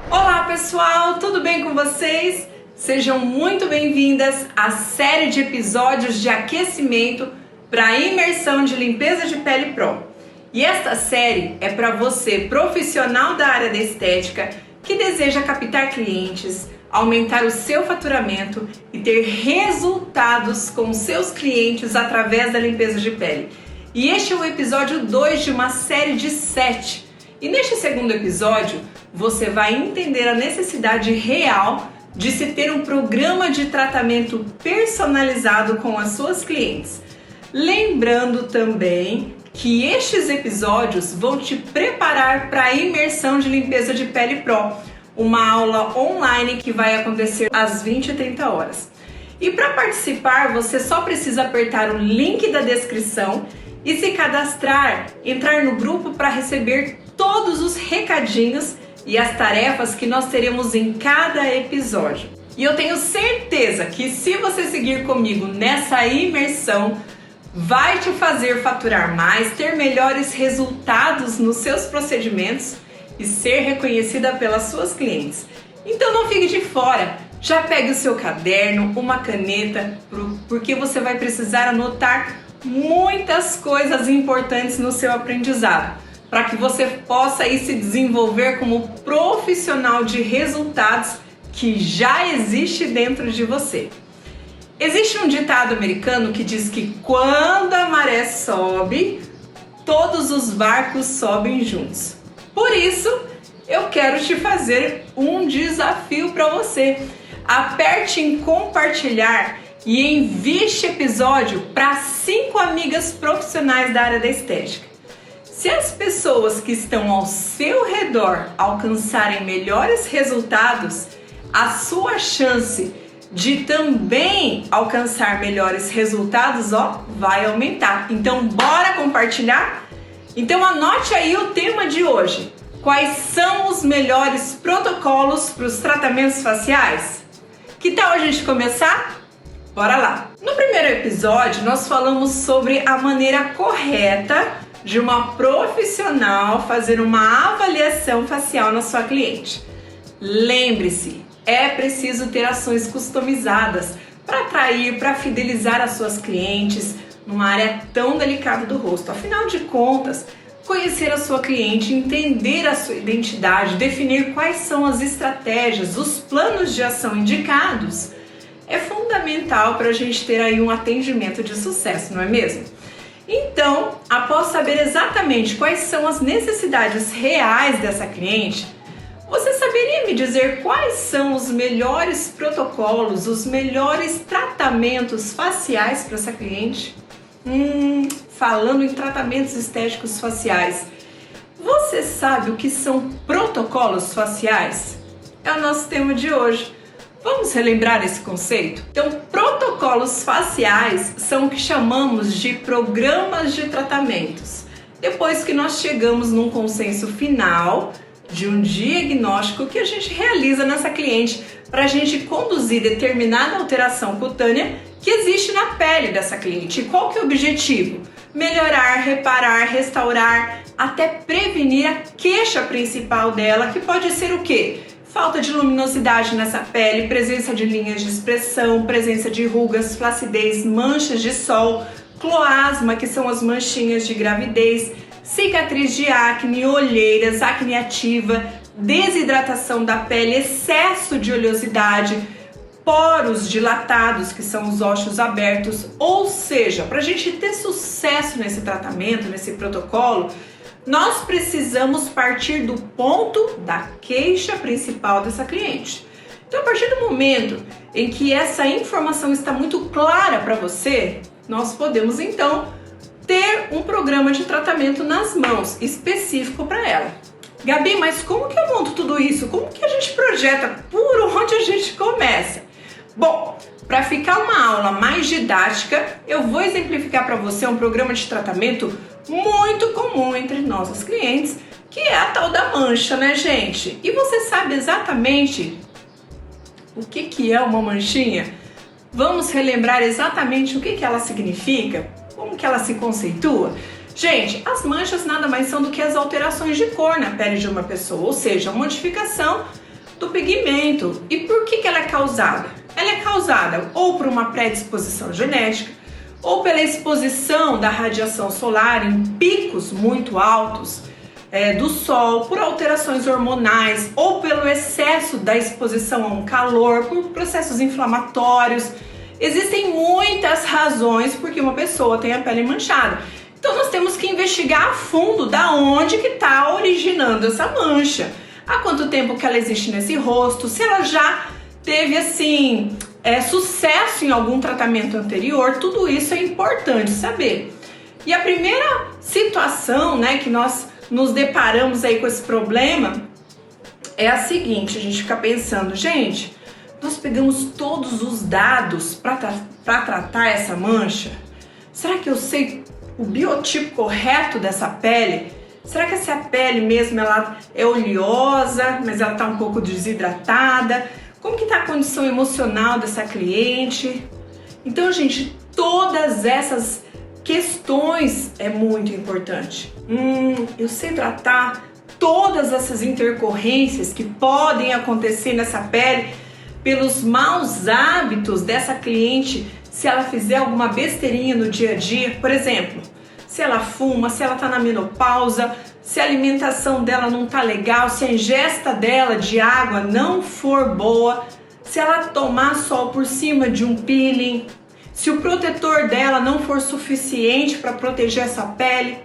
Olá pessoal, tudo bem com vocês? Sejam muito bem-vindas à série de episódios de aquecimento para a imersão de limpeza de pele Pro. E esta série é para você, profissional da área da estética, que deseja captar clientes, aumentar o seu faturamento e ter resultados com seus clientes através da limpeza de pele. E este é o episódio 2 de uma série de 7. E neste segundo episódio, você vai entender a necessidade real de se ter um programa de tratamento personalizado com as suas clientes. Lembrando também que estes episódios vão te preparar para a imersão de limpeza de pele Pro, uma aula online que vai acontecer às 20h30. E para participar, você só precisa apertar o link da descrição e se cadastrar, entrar no grupo para receber todos os recadinhos e as tarefas que nós teremos em cada episódio. E eu tenho certeza que se você seguir comigo nessa imersão, vai te fazer faturar mais, ter melhores resultados nos seus procedimentos e ser reconhecida pelas suas clientes. Então não fique de fora, já pegue o seu caderno, uma caneta, porque você vai precisar anotar muitas coisas importantes no seu aprendizado, para que você possa aí se desenvolver como profissional de resultados que já existe dentro de você. Existe um ditado americano que diz que quando a maré sobe, todos os barcos sobem juntos. Por isso, eu quero te fazer um desafio para você. Aperte em compartilhar e envie este episódio para 5 amigas profissionais da área da estética. Se as pessoas que estão ao seu redor alcançarem melhores resultados, a sua chance de também alcançar melhores resultados, vai aumentar. Então, bora compartilhar? Então, anote aí o tema de hoje. Quais são os melhores protocolos para os tratamentos faciais? Que tal a gente começar? Bora lá! No primeiro episódio, nós falamos sobre a maneira correta de uma profissional fazer uma avaliação facial na sua cliente. Lembre-se, é preciso ter ações customizadas para atrair, para fidelizar as suas clientes numa área tão delicada do rosto. Afinal de contas, conhecer a sua cliente, entender a sua identidade, definir quais são as estratégias, os planos de ação indicados, é fundamental para a gente ter aí um atendimento de sucesso, não é mesmo? Então, após saber exatamente quais são as necessidades reais dessa cliente, você saberia me dizer quais são os melhores protocolos, os melhores tratamentos faciais para essa cliente? Falando em tratamentos estéticos faciais, você sabe o que são protocolos faciais? É o nosso tema de hoje. Vamos relembrar esse conceito? Então, protocolos faciais são o que chamamos de programas de tratamentos. Depois que nós chegamos num consenso final de um diagnóstico que a gente realiza nessa cliente para a gente conduzir determinada alteração cutânea que existe na pele dessa cliente. E qual que é o objetivo? Melhorar, reparar, restaurar, até prevenir a queixa principal dela, que pode ser o quê? Falta de luminosidade nessa pele, presença de linhas de expressão, presença de rugas, flacidez, manchas de sol, cloasma, que são as manchinhas de gravidez, cicatriz de acne, olheiras, acne ativa, desidratação da pele, excesso de oleosidade, poros dilatados, que são os ossos abertos. Ou seja, para a gente ter sucesso nesse tratamento, nesse protocolo, nós precisamos partir do ponto da queixa principal dessa cliente. Então, a partir do momento em que essa informação está muito clara para você, nós podemos então ter um programa de tratamento nas mãos, específico para ela. Gabi, mas como que eu monto tudo isso? Como que a gente projeta? Por onde a gente começa? Bom, para ficar uma aula mais didática, eu vou exemplificar para você um programa de tratamento muito comum entre nossos clientes, que é a tal da mancha, né, gente? E você sabe exatamente o que é uma manchinha? Vamos relembrar exatamente o que ela significa? Como que ela se conceitua? Gente, as manchas nada mais são do que as alterações de cor na pele de uma pessoa, ou seja, a modificação do pigmento. E por que ela é causada? Ela é causada ou por uma predisposição genética, ou pela exposição da radiação solar em picos muito altos do sol, por alterações hormonais, ou pelo excesso da exposição a um calor, por processos inflamatórios. Existem muitas razões por que uma pessoa tem a pele manchada. Então nós temos que investigar a fundo da onde que está originando essa mancha. Há quanto tempo que ela existe nesse rosto, se ela já teve assim sucesso em algum tratamento anterior, tudo isso é importante saber. E a primeira situação, né, que nós nos deparamos aí com esse problema é a seguinte: a gente fica pensando, gente, nós pegamos todos os dados para tratar essa mancha? Será que eu sei o biotipo correto dessa pele? Será que essa pele mesmo ela é oleosa, mas ela está um pouco desidratada? Como que está a condição emocional dessa cliente? Então, gente, todas essas questões é muito importante. Eu sei tratar todas essas intercorrências que podem acontecer nessa pele pelos maus hábitos dessa cliente, se ela fizer alguma besteirinha no dia a dia, por exemplo, se ela fuma, se ela está na menopausa, se a alimentação dela não está legal, se a ingesta dela de água não for boa, se ela tomar sol por cima de um peeling, se o protetor dela não for suficiente para proteger essa pele.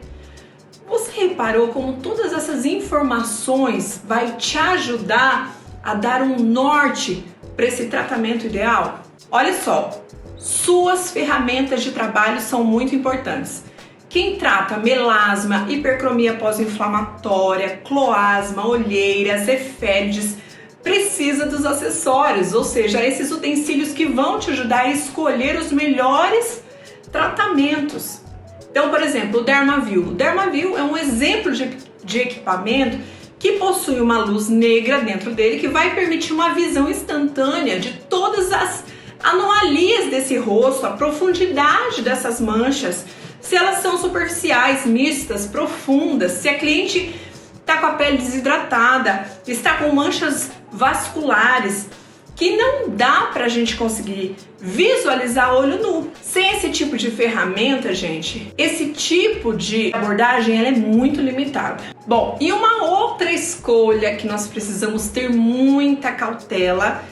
Você reparou como todas essas informações vai te ajudar a dar um norte para esse tratamento ideal? Olha só, suas ferramentas de trabalho são muito importantes. Quem trata melasma, hipercromia pós-inflamatória, cloasma, olheiras, efélides, precisa dos acessórios, ou seja, esses utensílios que vão te ajudar a escolher os melhores tratamentos. Então, por exemplo, o Dermaview. O Dermaview é um exemplo de equipamento que possui uma luz negra dentro dele que vai permitir uma visão instantânea de todas as anomalias desse rosto, a profundidade dessas manchas, se elas são superficiais, mistas, profundas, se a cliente está com a pele desidratada, está com manchas vasculares, que não dá para a gente conseguir visualizar a olho nu. Sem esse tipo de ferramenta, gente, esse tipo de abordagem ela é muito limitada. Bom, e uma outra escolha que nós precisamos ter muita cautela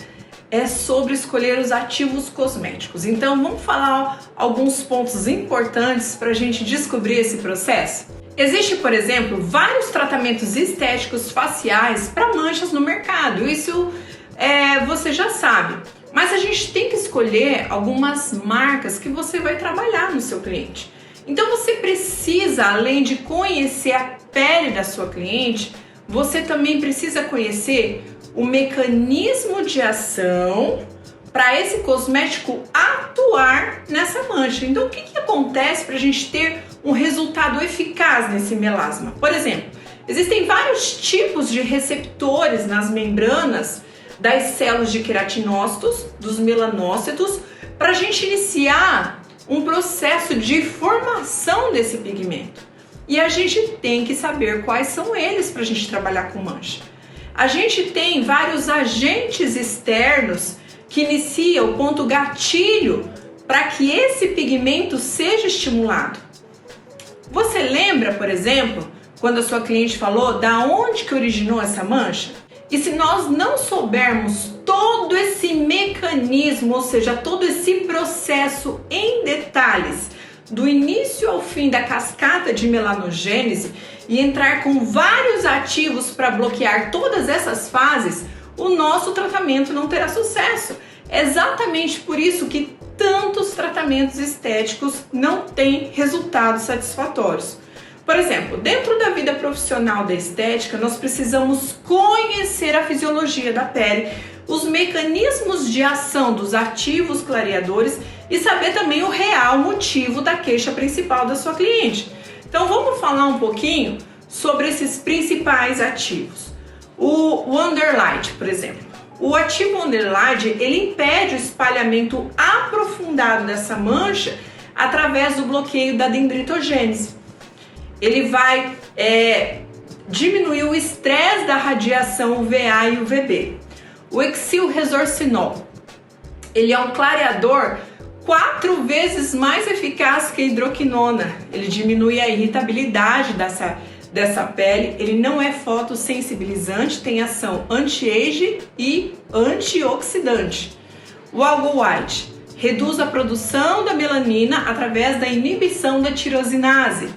é sobre escolher os ativos cosméticos. Então vamos falar alguns pontos importantes para a gente descobrir esse processo. Existe, por exemplo, vários tratamentos estéticos faciais para manchas no mercado. Isso você já sabe. Mas a gente tem que escolher algumas marcas que você vai trabalhar no seu cliente. Então você precisa, além de conhecer a pele da sua cliente, você também precisa conhecer o mecanismo de ação para esse cosmético atuar nessa mancha. Então, o que acontece para a gente ter um resultado eficaz nesse melasma? Por exemplo, existem vários tipos de receptores nas membranas das células de queratinócitos, dos melanócitos, para a gente iniciar um processo de formação desse pigmento. E a gente tem que saber quais são eles para a gente trabalhar com mancha. A gente tem vários agentes externos que iniciam o ponto gatilho para que esse pigmento seja estimulado. Você lembra, por exemplo, quando a sua cliente falou da onde que originou essa mancha? E se nós não soubermos todo esse mecanismo, ou seja, todo esse processo em detalhes, do início ao fim da cascata de melanogênese, e entrar com vários ativos para bloquear todas essas fases, o nosso tratamento não terá sucesso. É exatamente por isso que tantos tratamentos estéticos não têm resultados satisfatórios. Por exemplo, dentro da vida profissional da estética, nós precisamos conhecer a fisiologia da pele, os mecanismos de ação dos ativos clareadores e saber também o real motivo da queixa principal da sua cliente. Então vamos falar um pouquinho sobre esses principais ativos. O Wonderlight, por exemplo. O ativo Wonderlight, ele impede o espalhamento aprofundado dessa mancha através do bloqueio da dendritogênese. Ele vai diminuir o estresse da radiação UVA e UVB. O hexilresorcinol, ele é um clareador 4 vezes mais eficaz que a hidroquinona. Ele diminui a irritabilidade dessa pele, ele não é fotossensibilizante, tem ação anti-age e antioxidante. O Algo White reduz a produção da melanina através da inibição da tirosinase.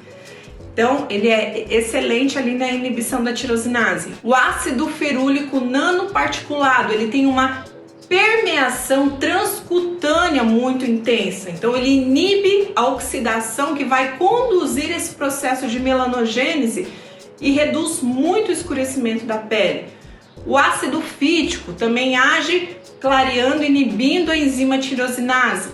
Então, ele é excelente ali na inibição da tirosinase. O ácido ferúlico nanoparticulado, ele tem uma permeação transcutânea muito intensa. Então, ele inibe a oxidação que vai conduzir esse processo de melanogênese e reduz muito o escurecimento da pele. O ácido fítico também age clareando e inibindo a enzima tirosinase.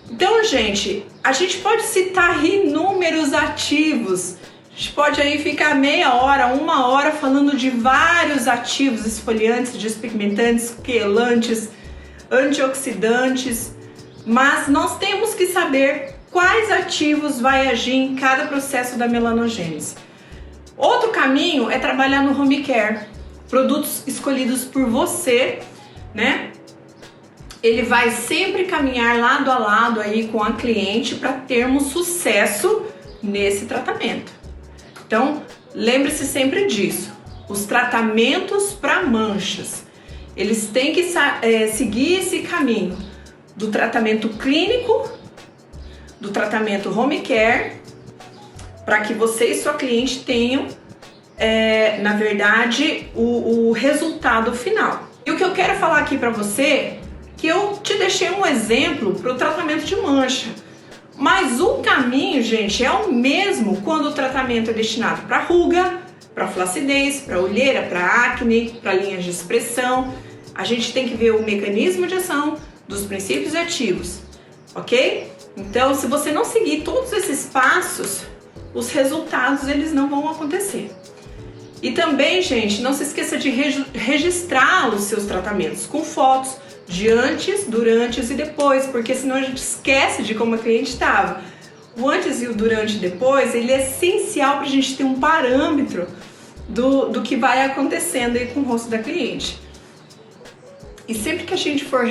Então, gente, a gente pode citar inúmeros ativos. A gente pode aí ficar meia hora, 1 hora falando de vários ativos esfoliantes, despigmentantes, quelantes, antioxidantes, mas nós temos que saber quais ativos vai agir em cada processo da melanogênese. Outro caminho é trabalhar no home care, produtos escolhidos por você, né? Ele vai sempre caminhar lado a lado aí com a cliente para termos sucesso nesse tratamento. Então, lembre-se sempre disso. Os tratamentos para manchas, eles têm que seguir esse caminho do tratamento clínico, do tratamento home care, para que você e sua cliente tenham, na verdade, o resultado final. E o que eu quero falar aqui para você, que eu te deixei um exemplo para o tratamento de mancha. Mas o caminho, gente, é o mesmo quando o tratamento é destinado para ruga, para flacidez, para olheira, para acne, para linhas de expressão. A gente tem que ver o mecanismo de ação dos princípios ativos, ok? Então, se você não seguir todos esses passos, os resultados eles não vão acontecer. E também, gente, não se esqueça de registrar os seus tratamentos com fotos de antes, durante e depois, porque senão a gente esquece de como a cliente estava. O antes e o durante e depois, ele é essencial para a gente ter um parâmetro do que vai acontecendo aí com o rosto da cliente. E sempre que a gente for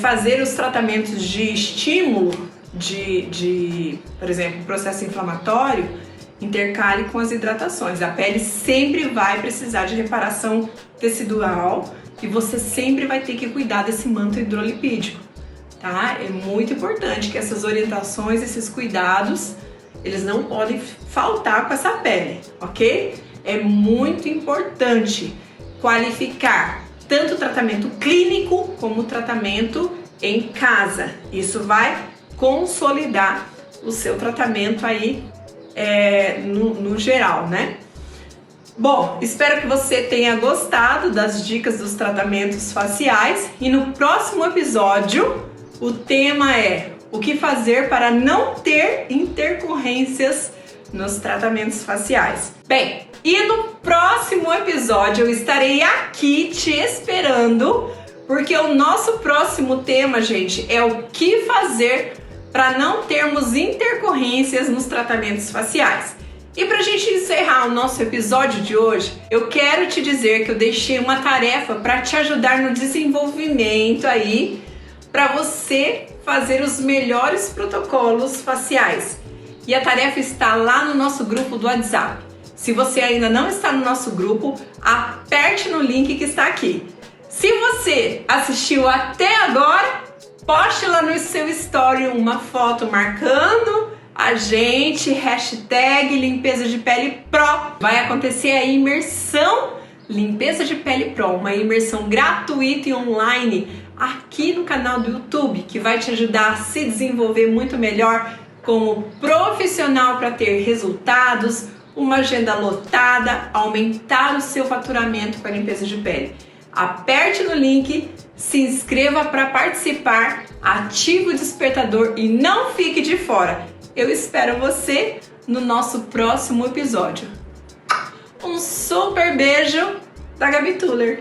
fazer os tratamentos de estímulo, por exemplo, processo inflamatório, intercale com as hidratações. A pele sempre vai precisar de reparação tecidual e você sempre vai ter que cuidar desse manto hidrolipídico, tá? É muito importante que essas orientações, esses cuidados, eles não podem faltar com essa pele, ok? É muito importante qualificar tanto o tratamento clínico como o tratamento em casa. Isso vai consolidar o seu tratamento aí no geral, né? Bom, espero que você tenha gostado das dicas dos tratamentos faciais e no próximo episódio o tema é o que fazer para não ter intercorrências nos tratamentos faciais. Bem, e no próximo episódio eu estarei aqui te esperando, porque o nosso próximo tema, gente, é o que fazer para não termos intercorrências nos tratamentos faciais. E para a gente encerrar o nosso episódio de hoje, eu quero te dizer que eu deixei uma tarefa para te ajudar no desenvolvimento aí, para você fazer os melhores protocolos faciais. E a tarefa está lá no nosso grupo do WhatsApp. Se você ainda não está no nosso grupo, aperte no link que está aqui. Se você assistiu até agora, poste lá no seu story uma foto marcando a gente, hashtag Limpeza de Pele Pro. Vai acontecer a imersão Limpeza de Pele Pro, uma imersão gratuita e online aqui no canal do YouTube, que vai te ajudar a se desenvolver muito melhor como profissional para ter resultados, uma agenda lotada, aumentar o seu faturamento com a limpeza de pele. Aperte no link, se inscreva para participar, ative o despertador e não fique de fora. Eu espero você no nosso próximo episódio. Um super beijo da Gabi Tuller.